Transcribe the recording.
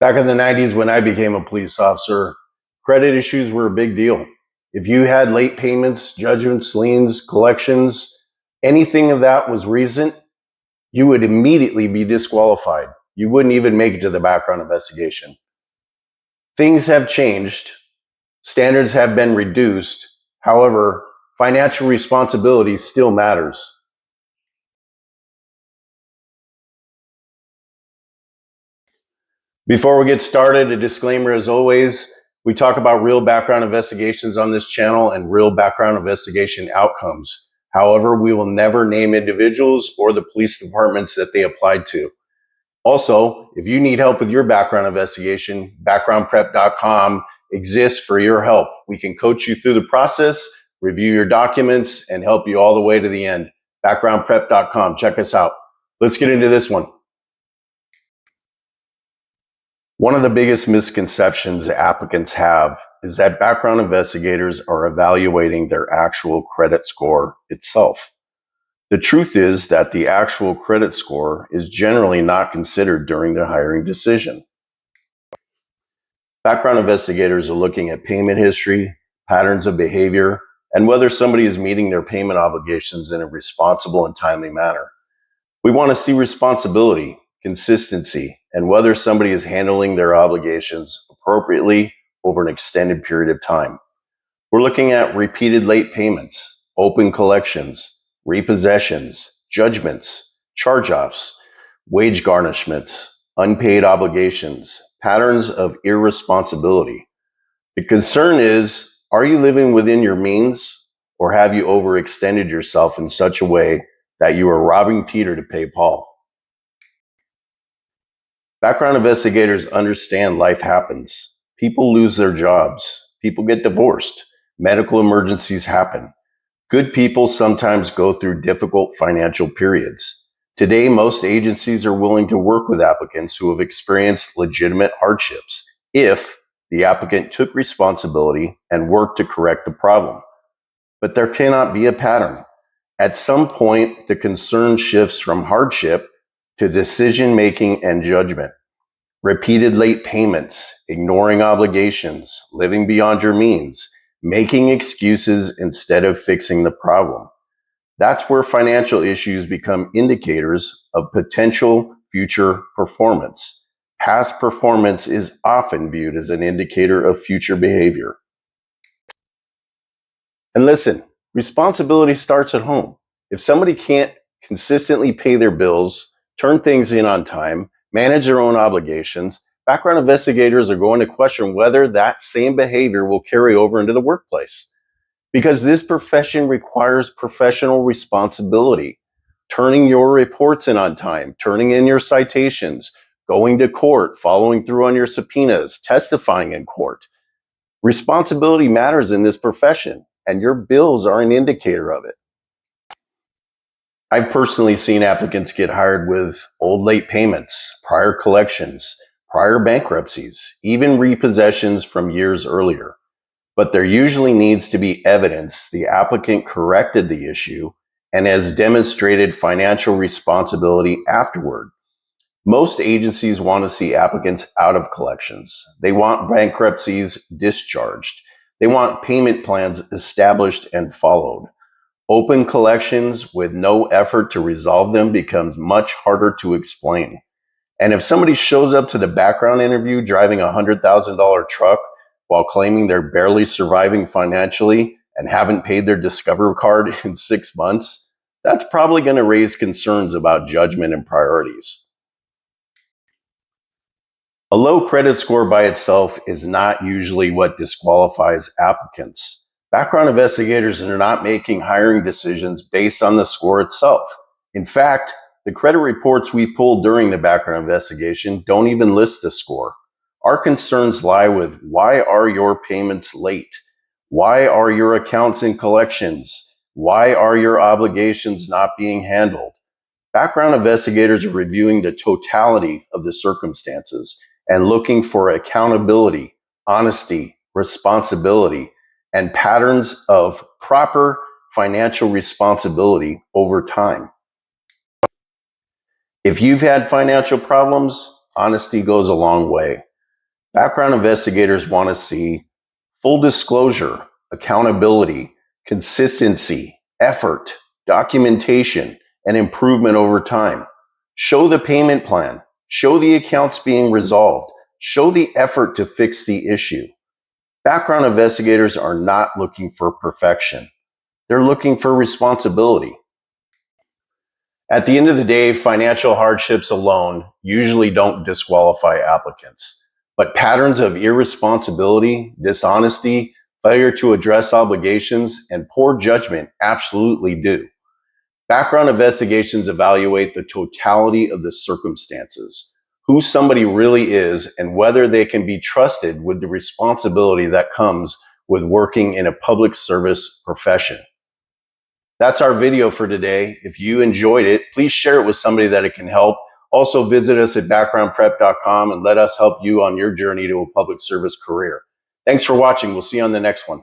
Back in the 90s, when I became a police officer, credit issues were a big deal. If you had late payments, judgments, liens, collections, anything of that was recent, you would immediately be disqualified. You wouldn't even make it to the background investigation. Things have changed. Standards have been reduced. However, financial responsibility still matters. Before we get started, a disclaimer as always, we talk about real background investigations on this channel and real background investigation outcomes. However, we will never name individuals or the police departments that they applied to. Also, if you need help with your background investigation, backgroundprep.com exists for your help. We can coach you through the process, review your documents, and help you all the way to the end. Backgroundprep.com, check us out. Let's get into this one. One of the biggest misconceptions applicants have is that background investigators are evaluating their actual credit score itself. The truth is that the actual credit score is generally not considered during the hiring decision. Background investigators are looking at payment history, patterns of behavior, and whether somebody is meeting their payment obligations in a responsible and timely manner. We want to see responsibility, consistency, and whether somebody is handling their obligations appropriately over an extended period of time. We're looking at repeated late payments, open collections, repossessions, judgments, charge-offs, wage garnishments, unpaid obligations, patterns of irresponsibility. The concern is, are you living within your means, or have you overextended yourself in such a way that you are robbing Peter to pay Paul? Background investigators understand life happens. People lose their jobs. People get divorced. Medical emergencies happen. Good people sometimes go through difficult financial periods. Today, most agencies are willing to work with applicants who have experienced legitimate hardships if the applicant took responsibility and worked to correct the problem. But there cannot be a pattern. At some point, the concern shifts from hardship to decision-making and judgment. Repeated late payments, ignoring obligations, living beyond your means, making excuses instead of fixing the problem. That's where financial issues become indicators of potential future performance. Past performance is often viewed as an indicator of future behavior. And listen, responsibility starts at home. If somebody can't consistently pay their bills, turn things in on time, manage their own obligations, background investigators are going to question whether that same behavior will carry over into the workplace. Because this profession requires professional responsibility. Turning your reports in on time, turning in your citations, going to court, following through on your subpoenas, testifying in court. Responsibility matters in this profession, and your bills are an indicator of it. I've personally seen applicants get hired with old late payments, prior collections, prior bankruptcies, even repossessions from years earlier. But there usually needs to be evidence the applicant corrected the issue and has demonstrated financial responsibility afterward. Most agencies want to see applicants out of collections. They want bankruptcies discharged. They want payment plans established and followed. Open collections with no effort to resolve them becomes much harder to explain. And if somebody shows up to the background interview driving a $100,000 truck while claiming they're barely surviving financially and haven't paid their Discover card in 6 months, that's probably going to raise concerns about judgment and priorities. A low credit score by itself is not usually what disqualifies applicants. Background investigators are not making hiring decisions based on the score itself. In fact, the credit reports we pulled during the background investigation don't even list the score. Our concerns lie with why are your payments late? Why are your accounts in collections? Why are your obligations not being handled? Background investigators are reviewing the totality of the circumstances and looking for accountability, honesty, responsibility, and patterns of proper financial responsibility over time. If you've had financial problems, honesty goes a long way. Background investigators want to see full disclosure, accountability, consistency, effort, documentation, and improvement over time. Show the payment plan. Show the accounts being resolved. Show the effort to fix the issue. Background investigators are not looking for perfection. They're looking for responsibility. At the end of the day, financial hardships alone usually don't disqualify applicants, but patterns of irresponsibility, dishonesty, failure to address obligations, and poor judgment absolutely do. Background investigations evaluate the totality of the circumstances, who somebody really is, and whether they can be trusted with the responsibility that comes with working in a public service profession. That's our video for today. If you enjoyed it, please share it with somebody that it can help. Also visit us at backgroundprep.com and let us help you on your journey to a public service career. Thanks for watching. We'll see you on the next one.